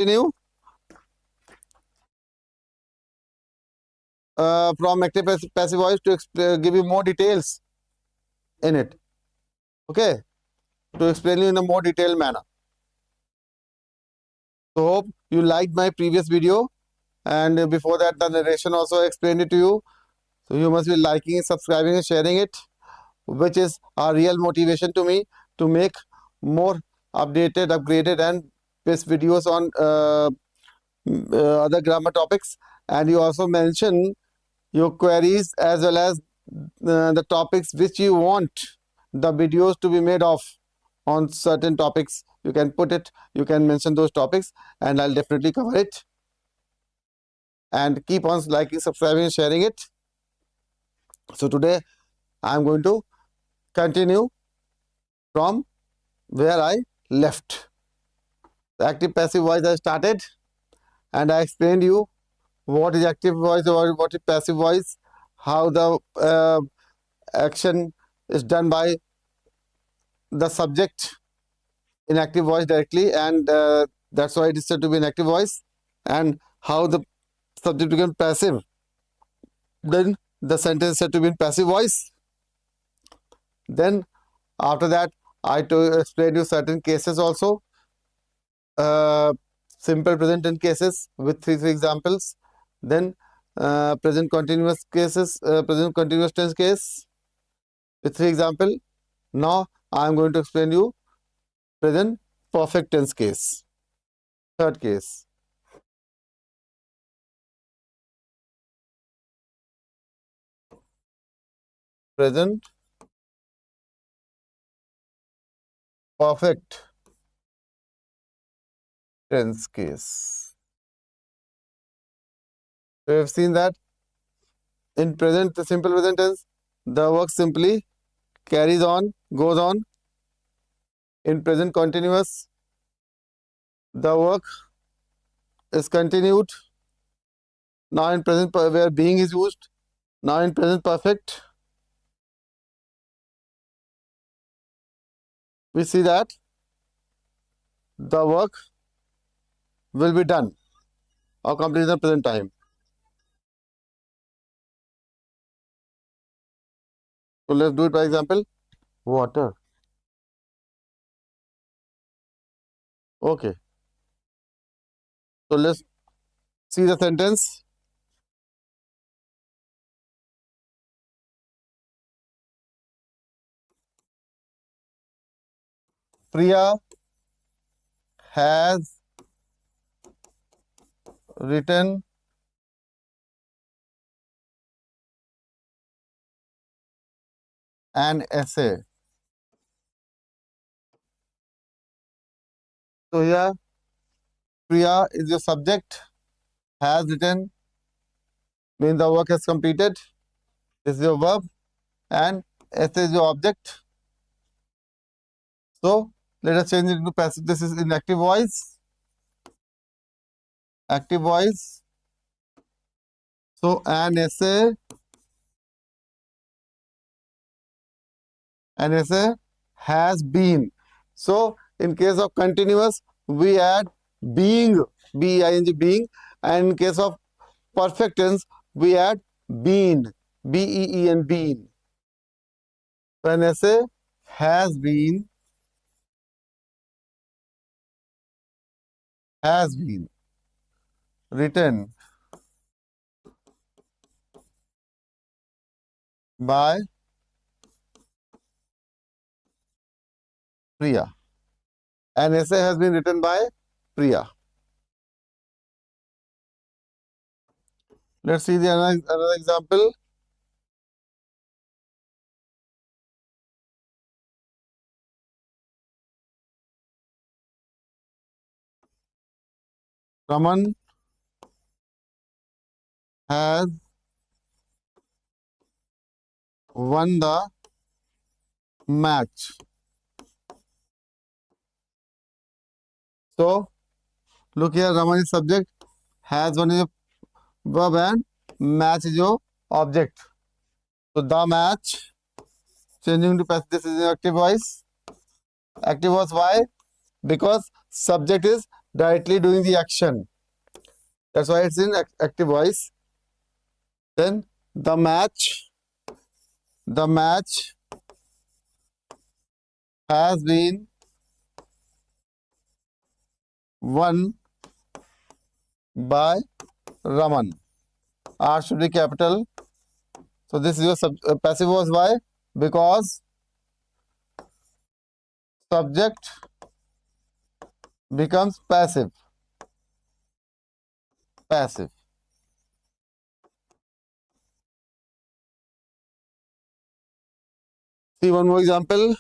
continue from active passive voice to give you more details in it. Okay, to explain you in a more detailed manner. So hope you liked my previous video, and before that the narration also explained it to you. So you must be liking, subscribing and sharing it, which is a real motivation to me to make more updated, upgraded and best videos on other grammar topics. And you also mention your queries as well as the topics which you want the videos to be made of on certain topics. You can put it, you can mention those topics and I'll definitely cover it. And keep on liking, subscribing and sharing it. So today I'm going to continue from where I left. The active passive voice I started and I explained you what is active voice or what is passive voice, how the action is done by the subject in active voice directly, and that's why it is said to be an active voice, and how the subject becomes passive, then the sentence is said to be in passive voice. Then after that I explained you certain cases also, simple present tense cases with three examples. Then present continuous cases, present continuous tense case with three example. Now I am going to explain you present perfect tense case, third case. Present perfect tense case. So we have seen that in present, the simple present tense, the work simply carries on, goes on. In present continuous, the work is continued. Now in present where being is used. Now in present perfect, we see that the work will be done or completed in the present time. So let's do it by example. Water. Okay. So let's see the sentence. Priya has written an essay. So here Priya is your subject, has written means the work is completed. This is your verb and essay is your object. So let us change it into passive. This is in active voice. Active voice. So an essay has been. So in case of continuous, we add being, B-E-I-N-G, being, and in case of perfect tense, we add been, B-E-E-N, been. So an essay has been written by Priya. An essay has been written by Priya. Let's see the another example. Raman has won the match. So look here, Raman is subject, has won is your verb and match is your object. So the match, changing to passive, this is your active voice. Active voice, why? Because subject is directly doing the action. That's why it's in active voice. Then the match has been won by Raman. R should be capital. So this is your passive voice. Why? Because subject becomes passive. Passive. See one more example.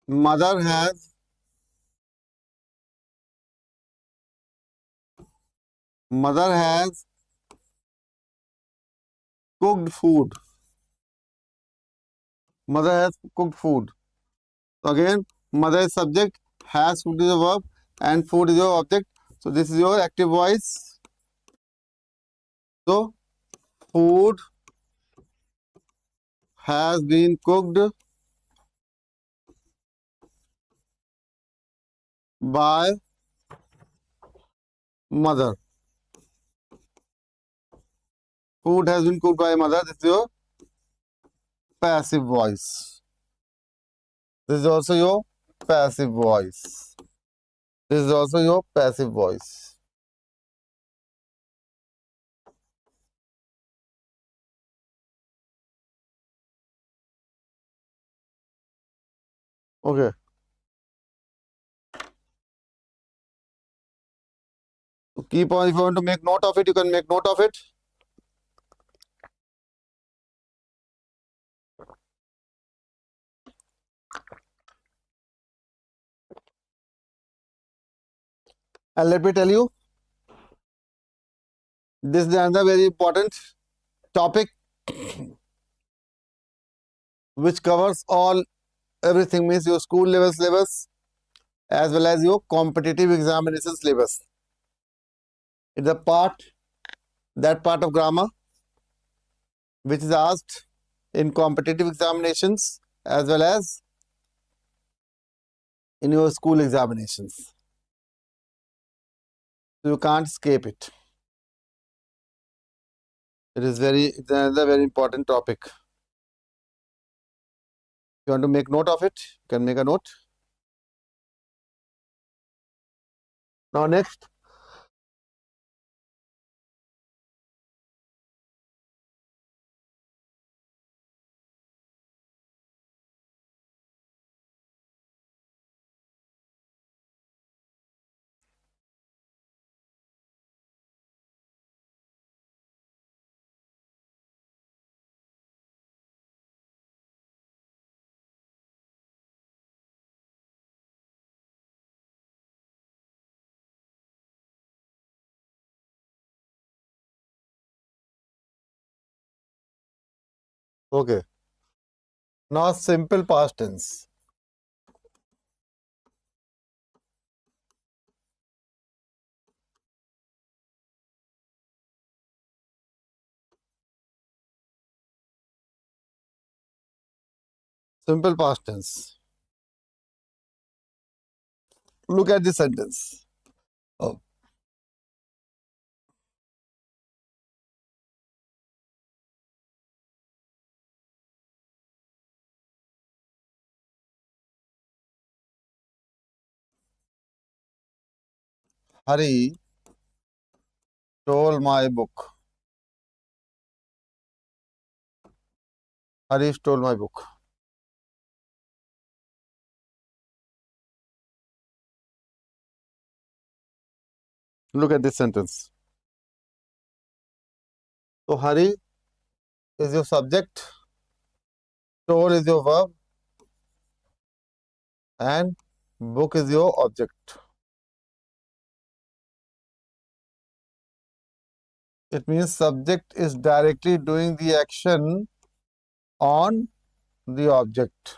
Mother has cooked food. Mother has cooked food. So again, mother is subject, has food is a verb, and food is your object. So this is your active voice. So food has been cooked by mother. Food has been cooked by mother. This is your passive voice. This is also your passive voice. This is also your passive voice. Okay. So keep on, if you want to make note of it, you can make note of it. And let me tell you, this is another very important topic which covers everything, means your school level syllabus as well as your competitive examination syllabus. It's a that part of grammar which is asked in competitive examinations as well as in your school examinations. So you can't escape it. It's another very important topic. If you want to make note of it, you can make a note. Now next, okay. Now simple past tense. Simple past tense. Look at the sentence. Oh. Hari stole my book. Hari stole my book. Look at this sentence. So Hari is your subject, stole is your verb, and book is your object. It means subject is directly doing the action on the object.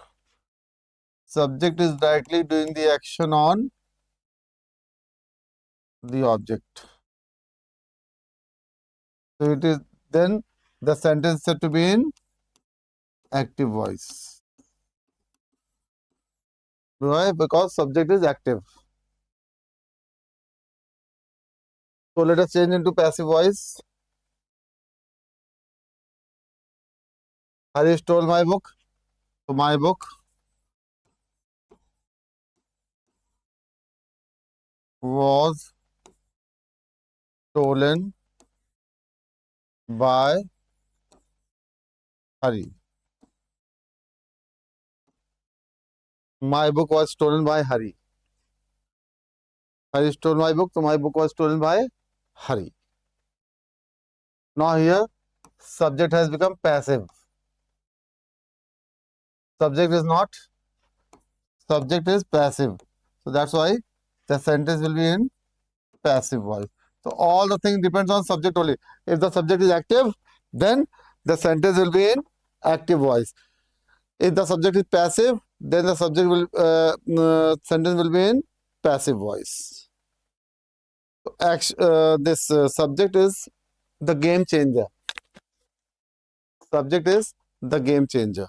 Subject is directly doing the action on the object. So it is then the sentence said to be in active voice. Why? Because subject is active. So let us change into passive voice. Harish stole my book. So my book was stolen by Hari. My book was stolen by Hari. Hari stole my book, so my book was stolen by Hari. Now here, subject has become passive. Subject is not, subject is passive. So that's why the sentence will be in passive voice. So all the thing depends on subject only. If the subject is active, then the sentence will be in active voice. If the subject is passive, then the subject will sentence will be in passive voice. So this subject is the game changer. Subject is the game changer.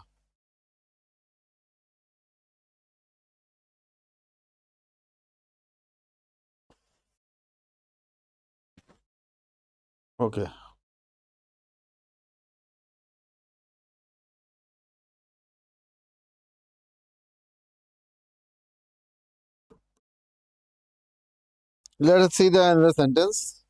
Okay. Let us see the another sentence.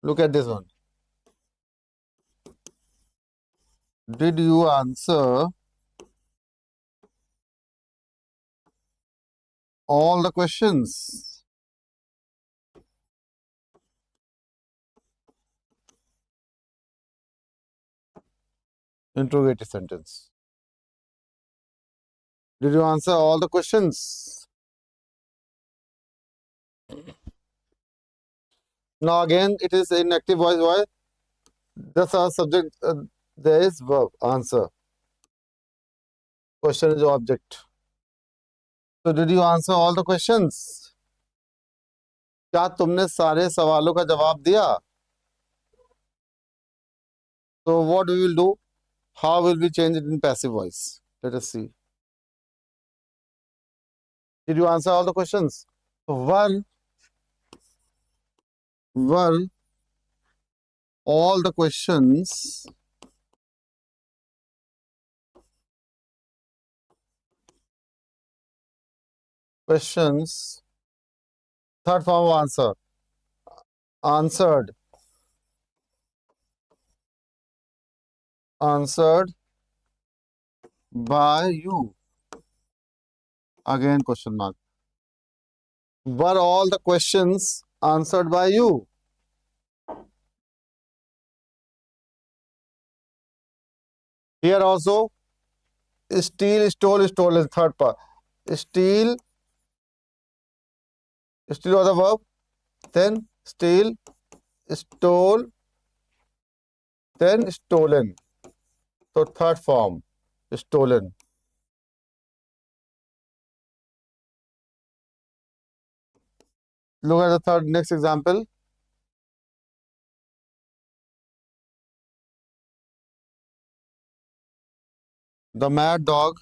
Look at this one. Did you answer all the questions? Interrogative sentence. Did you answer all the questions? Now again, it is in active voice. Why? That's our subject. There is verb answer. Question is object. So did you answer all the questions? क्या तुमने सारे सवालों का जवाब दिया? So what we will do? How will we change it in passive voice? Let us see. Did you answer all the questions? So were all the questions third form of answer answered by you. Again question mark. Were all the questions answered by you? Here also, steal, stole, stolen, third part. Steal was the verb, then steal, stole, then stolen. So third form, stolen. Look at the third next example. The mad dog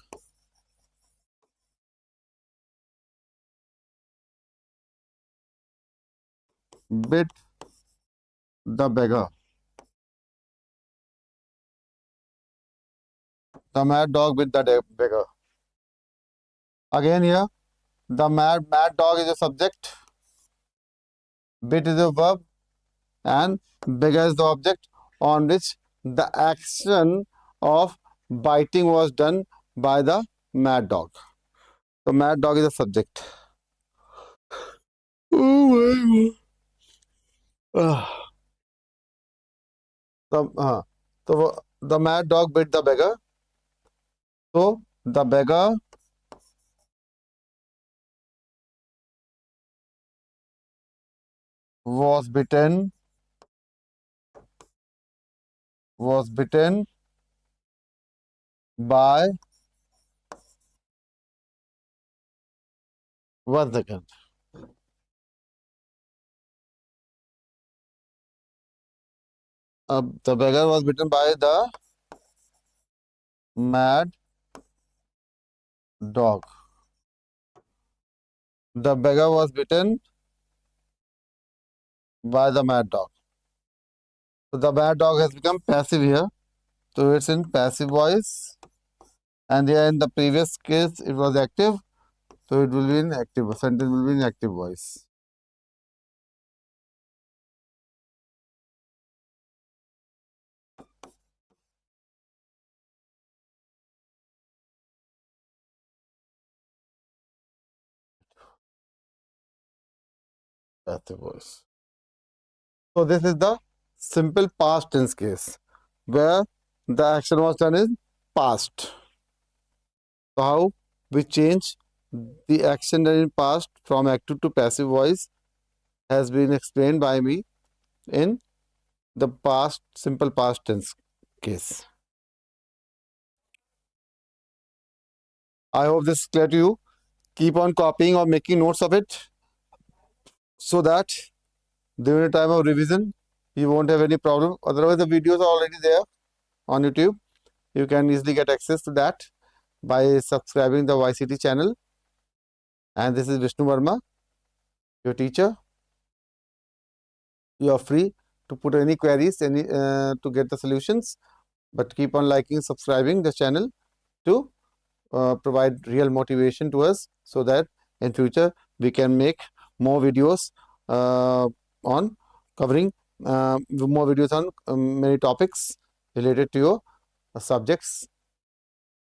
bit the beggar. The mad dog bit the beggar. Again here, the mad dog is a subject, bit is a verb, and beggar is the object on which the action of biting was done by the mad dog. So mad dog is a subject. Oh my God. So the mad dog bit the beggar. So the beggar was bitten by 1 second. The beggar was bitten by the mad dog. The beggar was bitten by the mad dog. So the mad dog has become passive here. So it's in passive voice. And here in the previous case, it was active. So it will be in active. Sentence will be in active voice. Passive voice. So this is the simple past tense case where the action was done in past. So how we change the action done in past from active to passive voice has been explained by me in the past simple past tense case. I hope this is clear to you. Keep on copying or making notes of it so that during the time of revision you won't have any problem. Otherwise, the videos are already there on YouTube. You can easily get access to that by subscribing the YCT channel. And this is Vishnu Verma, your teacher. You are free to put any queries, to get the solutions. But keep on liking, subscribing the channel to provide real motivation to us, so that in future we can make more videos on covering more videos on many topics related to your subjects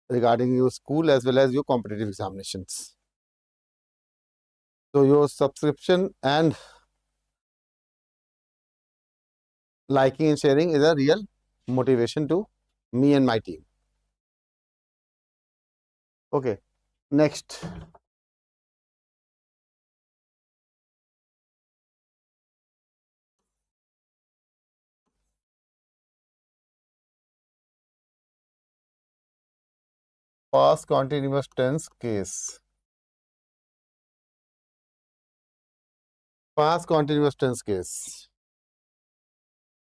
regarding your school as well as your competitive examinations. So your subscription and liking and sharing is a real motivation to me and my team. Okay, next. Past continuous tense case. Past continuous tense case.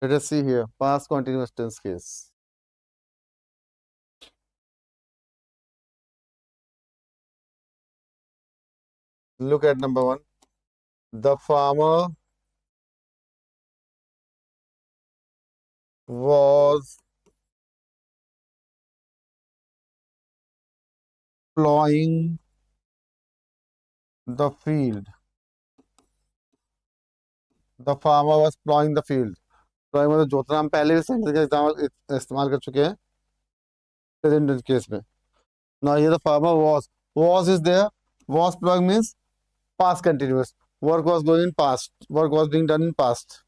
Let us see here. Past continuous tense case. Look at number 1. The farmer was plowing the field. The farmer was plowing the field. Ploughing मतलब जोतना हम पहले भी sentence का इस्तेमाल कर चुके हैं प्रेजेंट केस में. Now here the farmer was is there. Was plowing means past continuous. Work was going in past. Work was being done in past.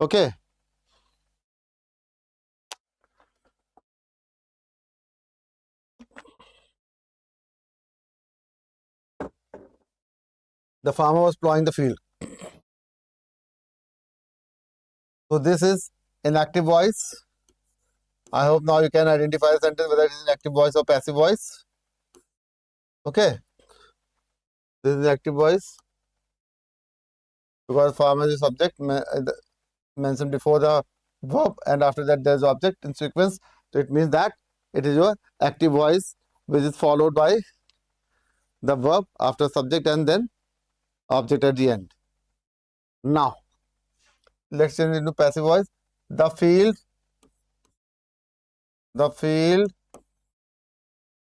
Okay. The farmer was plowing the field. So this is in active voice. I hope now you can identify the sentence whether it is in active voice or passive voice. Okay. This is active voice because farmer is subject mentioned before the verb, and after that there is object in sequence. So it means that it is your active voice which is followed by the verb after subject and then object at the end. Now let's change into passive voice. The field.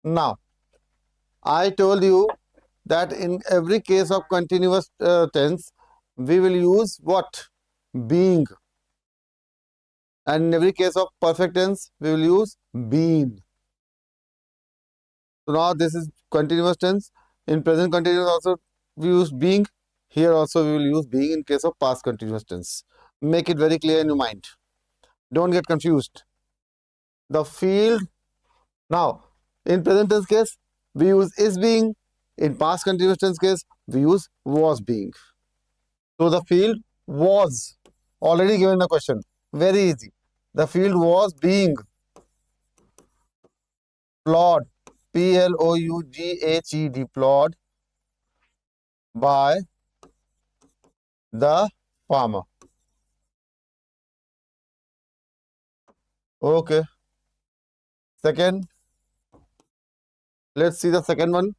Now I told you that in every case of continuous tense we will use what? Being. And in every case of perfect tense we will use been. So now this is continuous tense. In present continuous also we use being. Here also we will use being in case of past continuous tense. Make it very clear in your mind. Don't get confused. The field. Now in present tense case we use is being. In past continuous tense case we use was being. So the field was already given the question. Very easy. The field was being plowed. Plowed. by the farmer. Okay. Second, let's see the second one.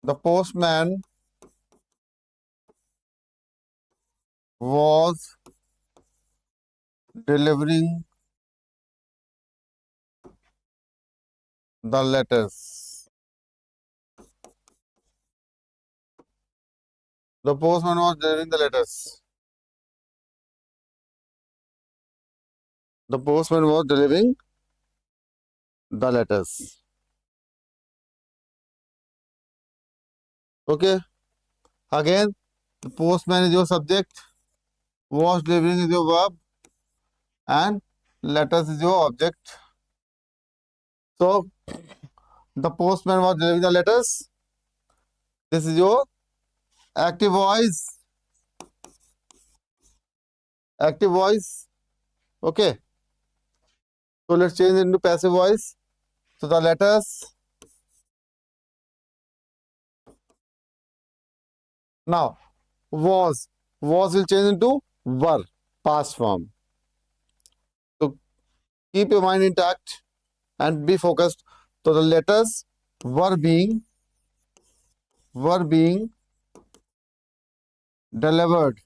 The postman was delivering the letters. The postman was delivering the letters. The postman was delivering the letters. Okay. Again, the postman is your subject, was delivering is your verb, and letters is your object. So, the postman was delivering the letters. This is your active voice. Active voice. Okay. So, let's change it into passive voice. So, the letters. Now, was. Was will change into were, past form. So, keep your mind intact and be focused. So, the letters were being delivered,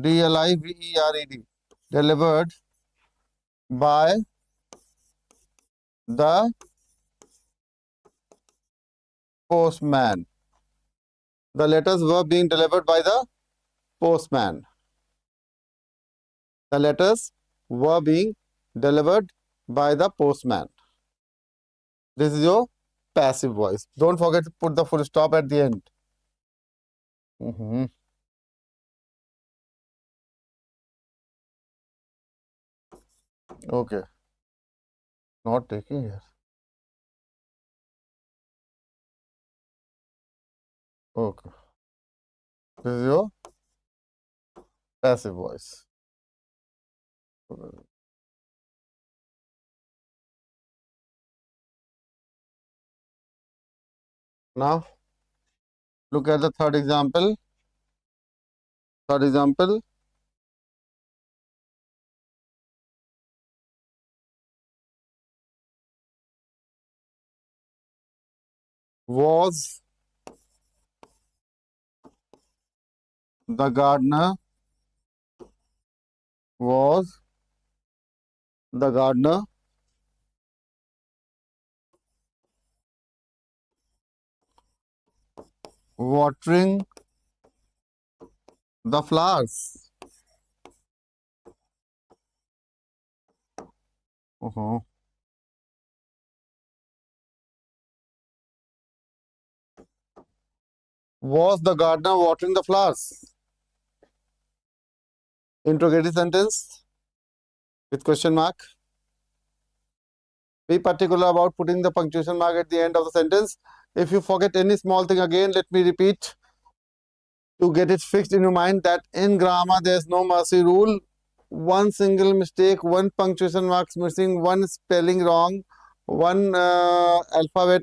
D-L-I-V-E-R-E-D, delivered by the postman. The letters were being delivered by the postman. The letters were being delivered by the postman. This is your passive voice. Don't forget to put the full stop at the end. Okay. Not taking here. Okay. This is your passive voice. Now, look at the third example. Third example. Was the gardener was the gardener watering the flowers? Was the gardener watering the flowers? Interrogative sentence with question mark. Be particular about putting the punctuation mark at the end of the sentence. If you forget any small thing again, let me repeat to get it fixed in your mind that in grammar there is no mercy rule. One single mistake, one punctuation marks missing, one spelling wrong, one alphabet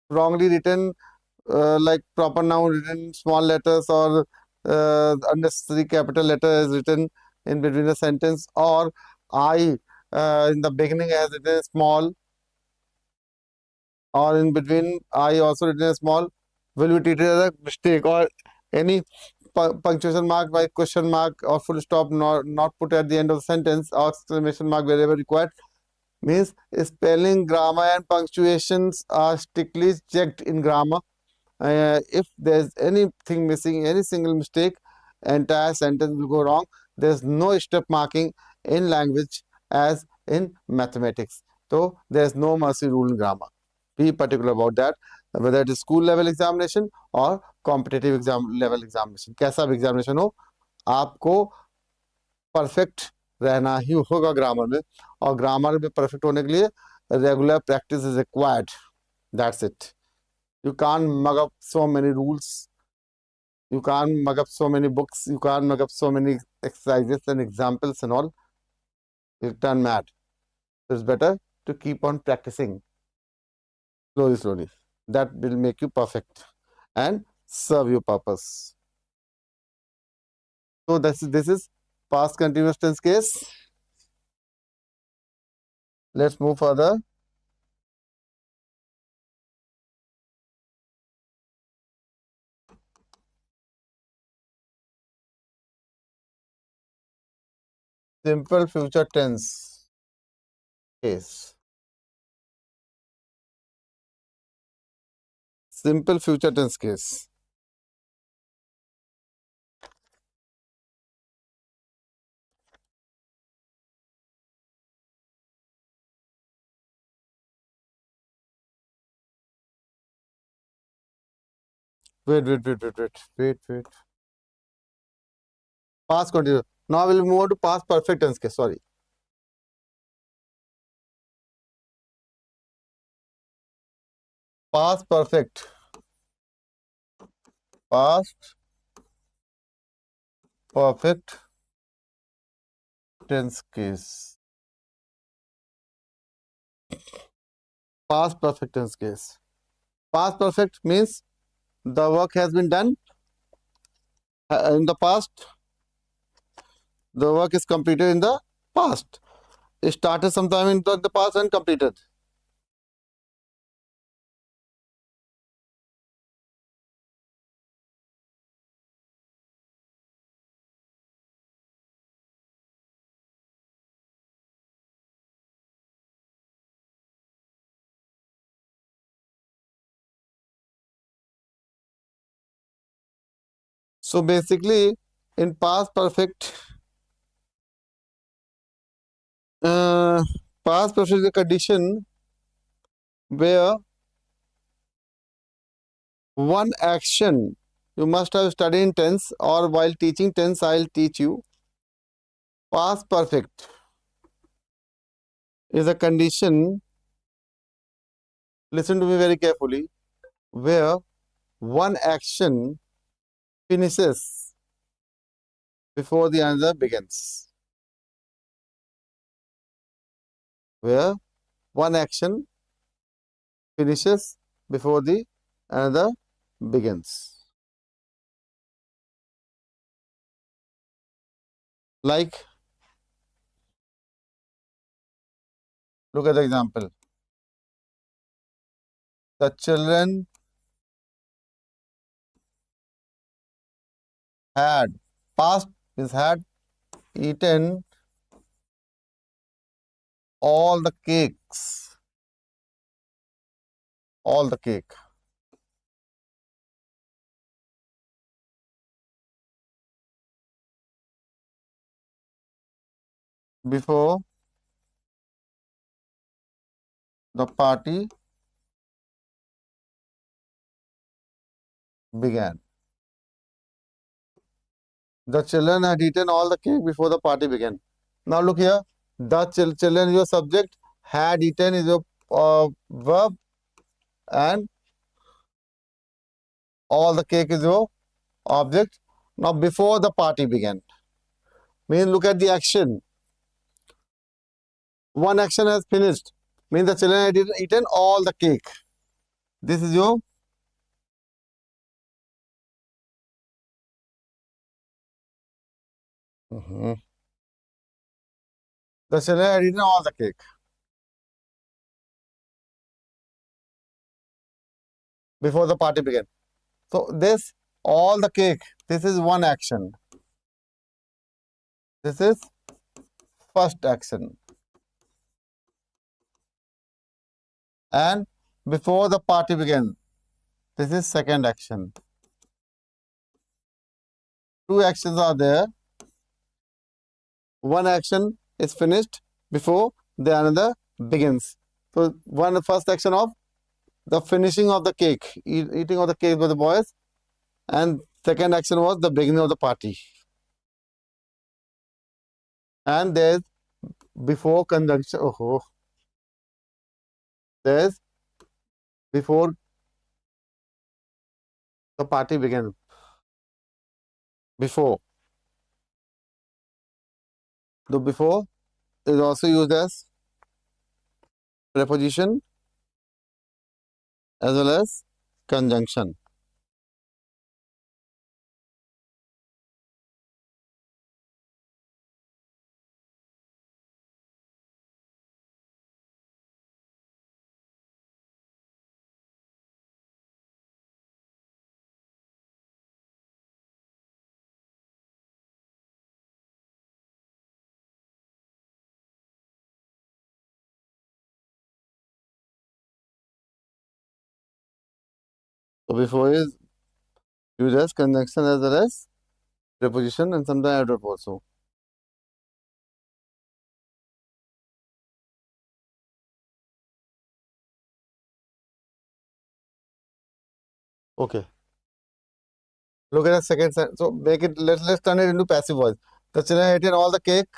wrongly written, like proper noun written in small letters, or unnecessary capital letter is written in between the sentence, or I in the beginning has written small, or in between I also written small, will be treated as a mistake. Or any punctuation mark by question mark or full stop not put at the end of the sentence, or exclamation mark wherever required, means spelling, grammar and punctuations are strictly checked in grammar. If there's anything missing, any single mistake, entire sentence will go wrong. There's no step marking in language as in mathematics. So there's no mercy rule in grammar. Be particular about that, whether it is school level examination or competitive exam level examination. कैसा भी examination हो, आपको perfect रहना ही होगा grammar में, और grammar में perfect होने के लिए regular practice is required. That's it. You can't mug up so many rules. You can't mug up so many books. You can't mug up so many exercises and examples and all. You'll turn mad. It's better to keep on practicing slowly. That will make you perfect and serve your purpose. So this is past continuous tense case. Let's move further. Simple future tense case. Simple future tense case. Wait. Past continuous. Now we'll move on to past perfect tense case. Sorry. Past perfect. Past perfect tense case. Past perfect tense case. Past perfect means the work has been done in the past. The work is completed in the past. It started sometime in the past and completed. So basically, in past perfect, past perfect is a condition where one action, you must have studied in tense, or while teaching tense, I'll teach you. Past perfect is a condition, listen to me very carefully, where one action finishes before the another begins. Where one action finishes before the another begins. Like, look at the example. The children had, past is had eaten all the cakes. All the cake. Before the party began. The children had eaten all the cake before the party began. Now look here. The children is your subject. Had eaten is your verb. And all the cake is your object. Now before the party began. Means look at the action. One action has finished. Means the children had eaten all the cake. This is your the children had eaten all the cake before the party began. So this all the cake. This is one action. This is first action. And before the party began, this is second action. Two actions are there. One action is finished before the another begins. So one first action of the finishing of the cake, eating of the cake by the boys, and second action was the beginning of the party. And there's before conjunction. There's before the party began. Before. The before is also used as preposition as well as conjunction. So before is used as conjunction as well as preposition and sometimes adverb also. Okay. Look at the second sentence. So make it. Let's turn it into passive voice. The children ate all the cake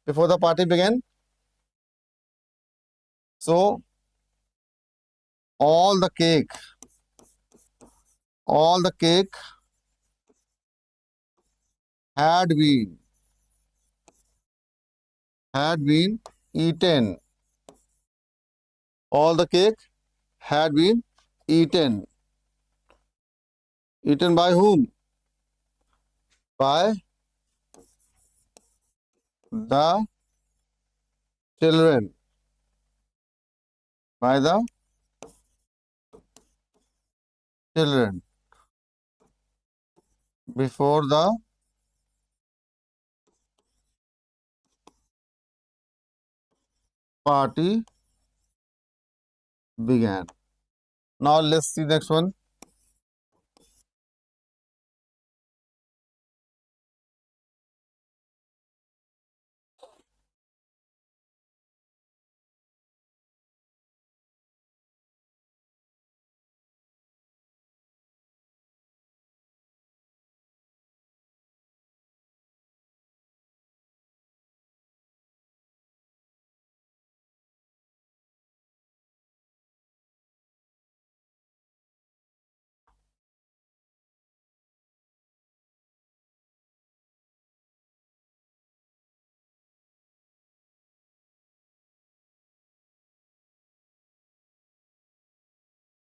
before the party began. So all the cake, all the cake had been eaten. All the cake had been eaten. Eaten by whom? By the children. By the children. Before the party began. Now let's see next one.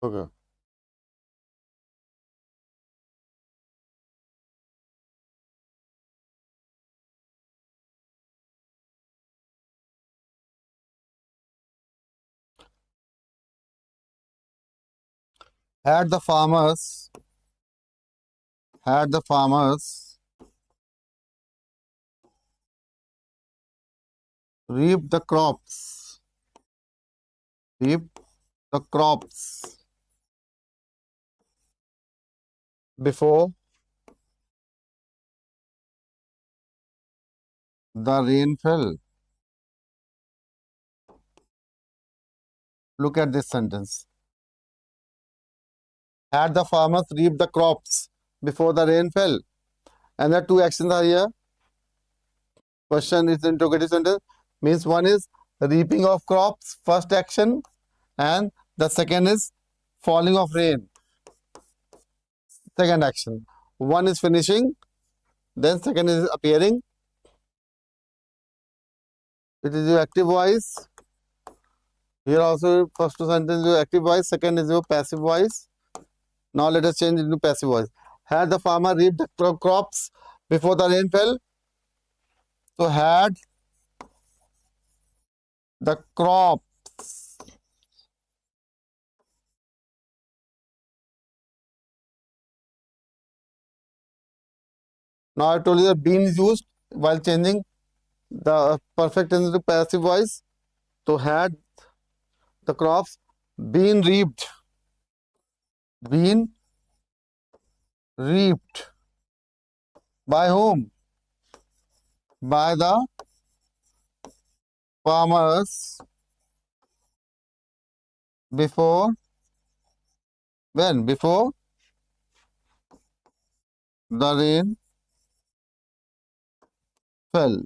Okay. Had the farmers reaped the crops. Reaped the crops before the rain fell. Look at this sentence. Had the farmers reaped the crops before the rain fell. And the two actions are here. Question is interrogative sentence. Means one is reaping of crops, first action, and the second is falling of rain, second action. One is finishing, then second is appearing. It is your active voice. Here also first sentence is your active voice, second is your passive voice. Now let us change into passive voice. Had the farmer reaped the crops before the rain fell? So had the crop. Now I told you that been is used while changing the perfect tense into passive voice. So had the crops been reaped? Been reaped by whom? By the farmers before when? Before the rain fell.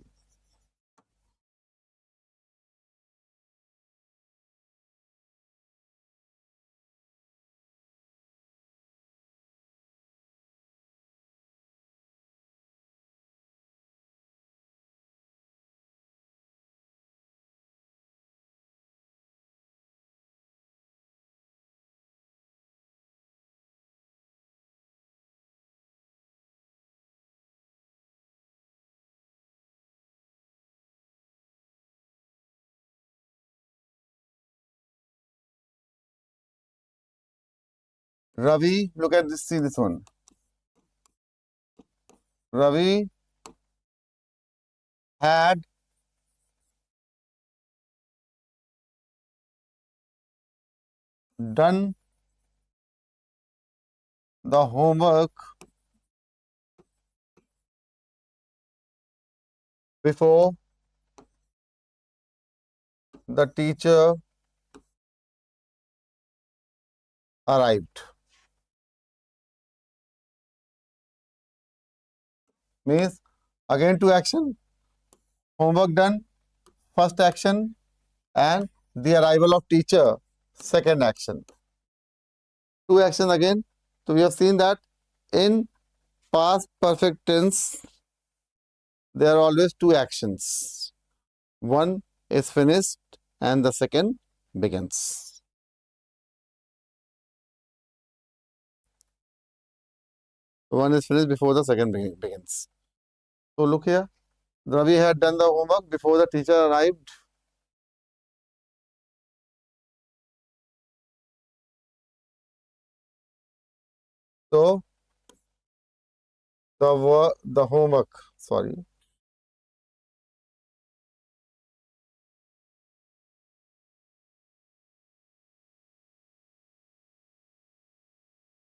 Ravi, look at this, see this one. Ravi had done the homework before the teacher arrived. Means again two action, homework done, first action, and the arrival of teacher, second action. Two action again. So we have seen that in past perfect tense, there are always two actions. One is finished and the second begins. One is finished before the second begins. So look here. Ravi had done the homework before the teacher arrived. So the homework, sorry.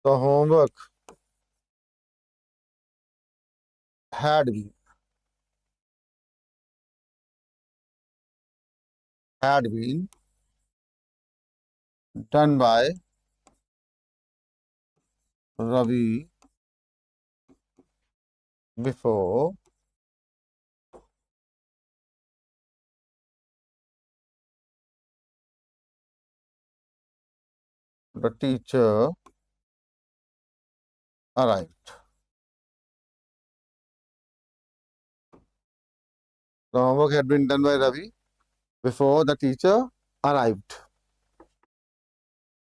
The homework had been done by Ravi before the teacher arrived. The homework had been done by Ravi before the teacher arrived.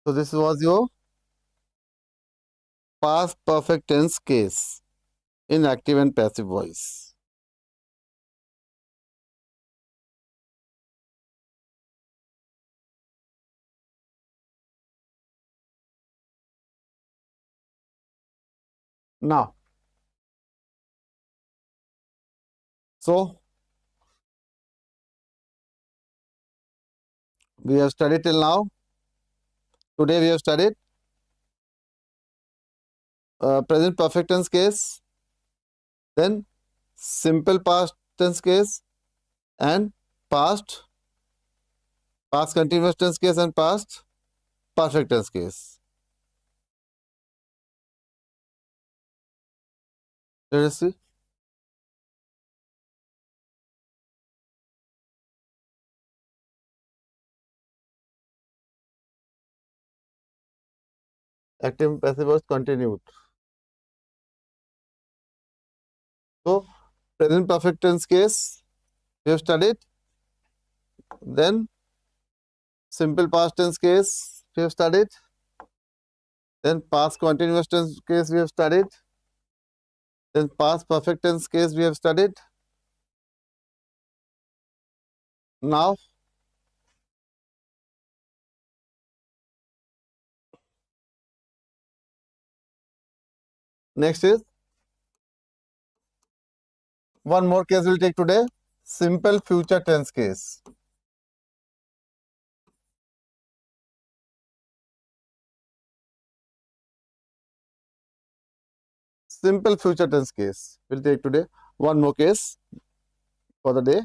So this was your past perfect tense case in active and passive voice. Now, so we have studied till now. Today we have studied present perfect tense case, then simple past tense case, and past continuous tense case, and past perfect tense case. Let us see. Active and passive voice continued. So present perfect tense case we have studied, then simple past tense case we have studied, then past continuous tense case we have studied, then past perfect tense case we have studied. Now next is one more case we'll take today, simple future tense case. Simple future tense case we'll take today. One more case for the day.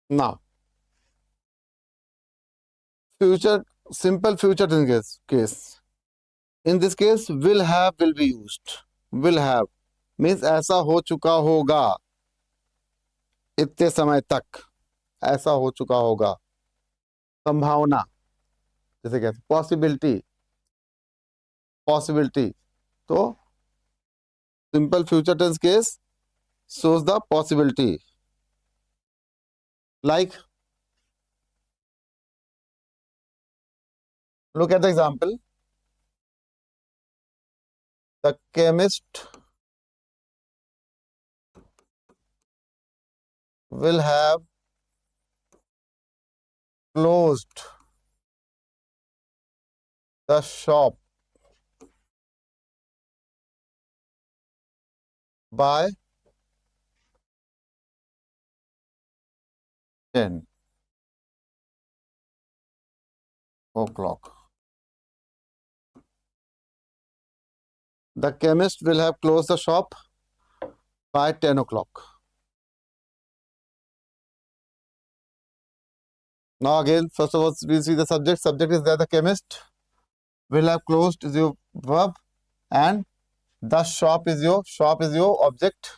Now, simple future tense case. In this case, will have will be used. Will have means ऐसा हो चुका होगा, इतने समय तक ऐसा हो चुका होगा. संभावना जैसे कहते पॉसिबिलिटी. तो simple future tense case shows the possibility. Like, look at the example. The chemist will have closed the shop by 10 o'clock. The chemist will have closed the shop by 10 o'clock. Now again, first of all, we'll see the subject. Subject is there, the chemist will have closed is your verb, and the shop is your object.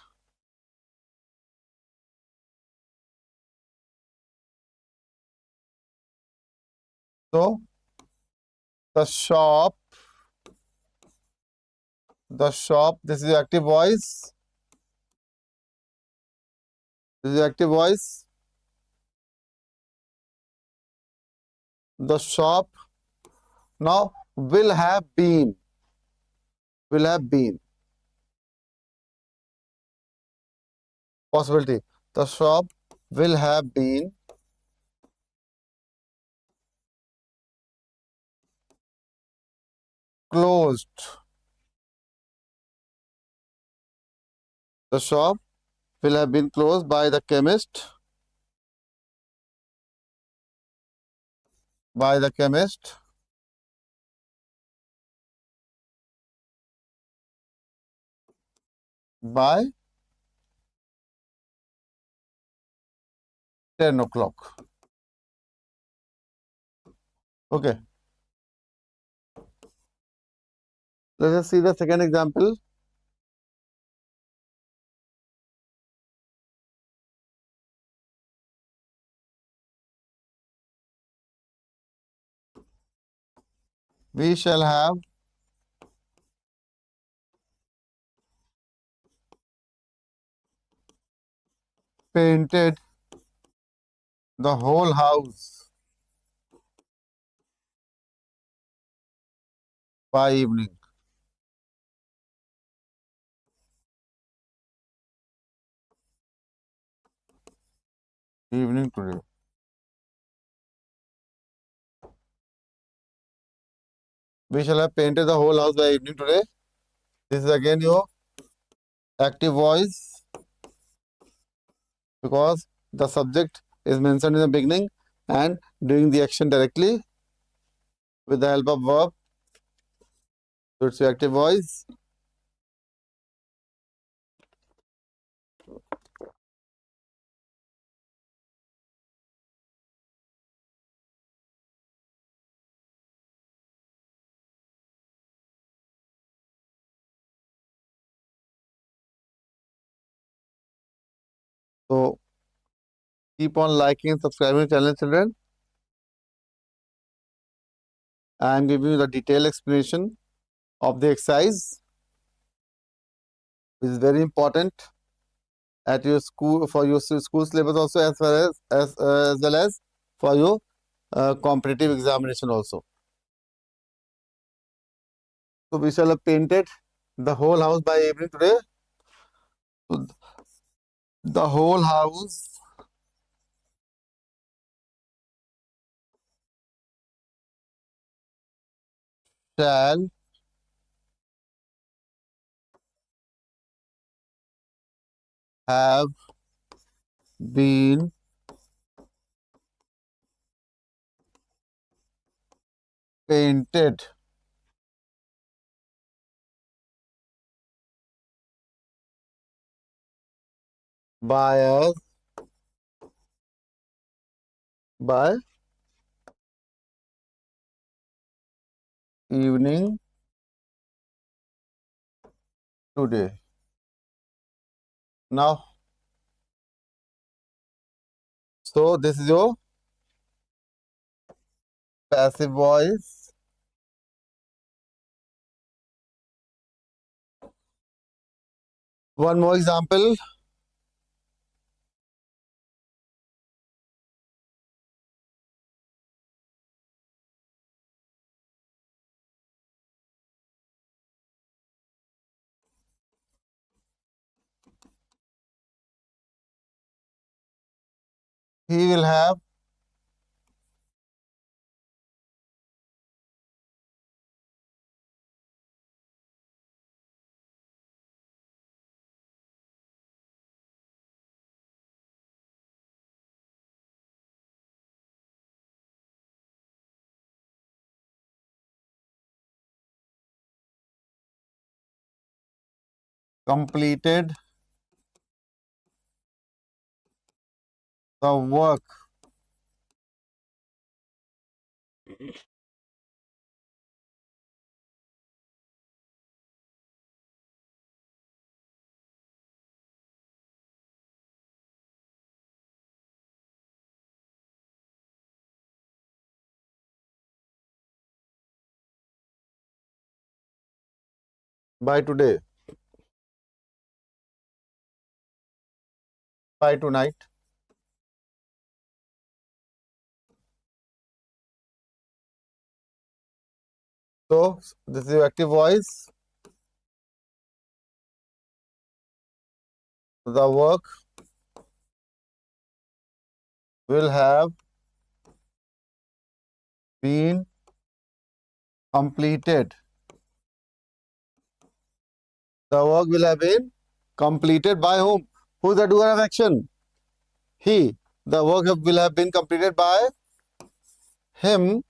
So the shop, this is your active voice. This is your active voice. The shop now will have been. Possibility. The shop will have been closed. The shop will have been closed by the chemist. By 10 o'clock. Okay. Let us see the second example. We shall have painted the whole house by evening. Evening today. We shall have painted the whole house by evening today. This is again your active voice because the subject is mentioned in the beginning and doing the action directly with the help of verb. So it's your active voice. So keep on liking and subscribing to the channel, children. I am giving you the detailed explanation of the exercise, which is very important at your school for your school syllabus also, as well as for your competitive examination also. So we shall have painted the whole house by evening today. So the whole house shall have been painted by us by evening today. Now, so this is your passive voice. One more example. he will have completed the work by today, by tonight. So this is your active voice. The work will have been completed. The work will have been completed by whom? Who is the doer of action? He. The work will have been completed by him.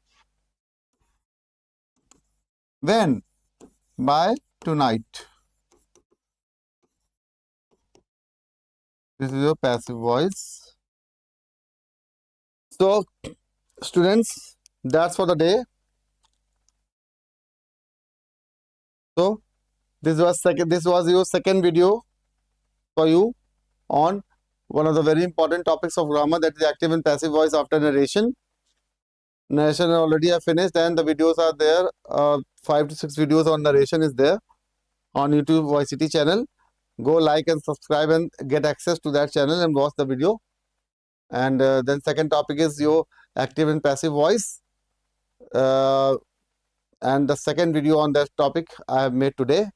When? By tonight. This is your passive voice. So, students, that's for the day. So, this was your second video for you on one of the very important topics of grammar, that is active and passive voice after narration. Narration already I finished, and the videos are there. 5 to 6 videos on narration is there on YouTube ICT channel. Go like and subscribe and get access to that channel and watch the video. And then second topic is your active and passive voice. And the second video on that topic I have made today.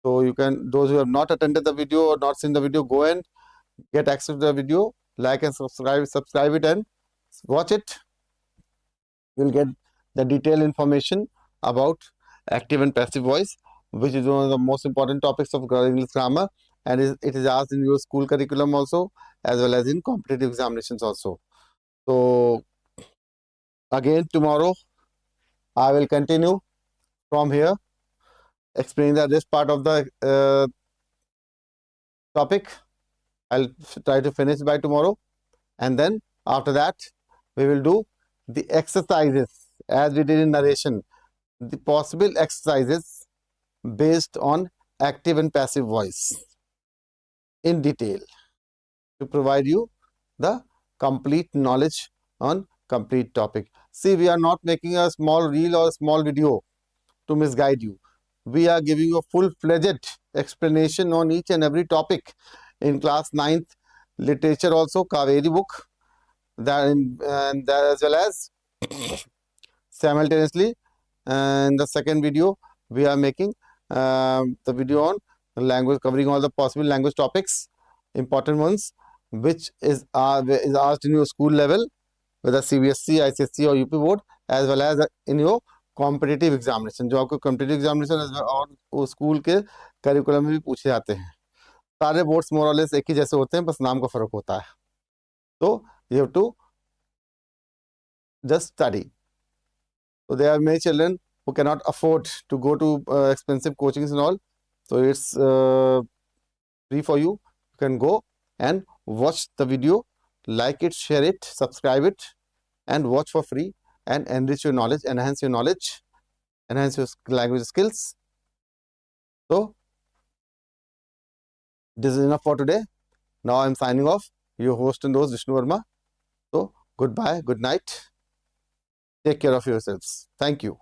So you can, those who have not attended the video or not seen the video, go and get access to the video, like and subscribe it and watch it. You'll get the detailed information about active and passive voice, which is one of the most important topics of English grammar, and it is asked in your school curriculum also, as well as in competitive examinations also. So again, tomorrow I will continue from here, explaining this part of the topic. I'll try to finish by tomorrow, and then after that we will do the exercises as we did in narration, the possible exercises based on active and passive voice in detail, to provide you the complete knowledge on complete topic. See, we are not making a small reel or a small video to misguide you. We are giving you a full-fledged explanation on each and every topic in class 9th literature also, Kaveri book, and that, as well as simultaneously, and the second video we are making the video on language, covering all the possible language topics, important ones, which is asked in your school level, whether CBSE, ICSE or UP board, as well as in your competitive examination, जो आपको competitive examination और वो school के curriculum में भी पूछे जाते हैं. सारे बोर्ड्स मोर और लेस एक ही जैसे होते हैं, बस नाम का फर्क होता है. तो you have to just study. So there are many children who cannot afford to go to expensive coachings and all. So it's free for you. You can go and watch the video, like it, share it, subscribe it, and watch for free and enrich your knowledge, enhance your knowledge, enhance your language skills. So this is enough for today. Now I'm signing off. Your host and host Vishnu Verma. So goodbye, good night. Take care of yourselves. Thank you.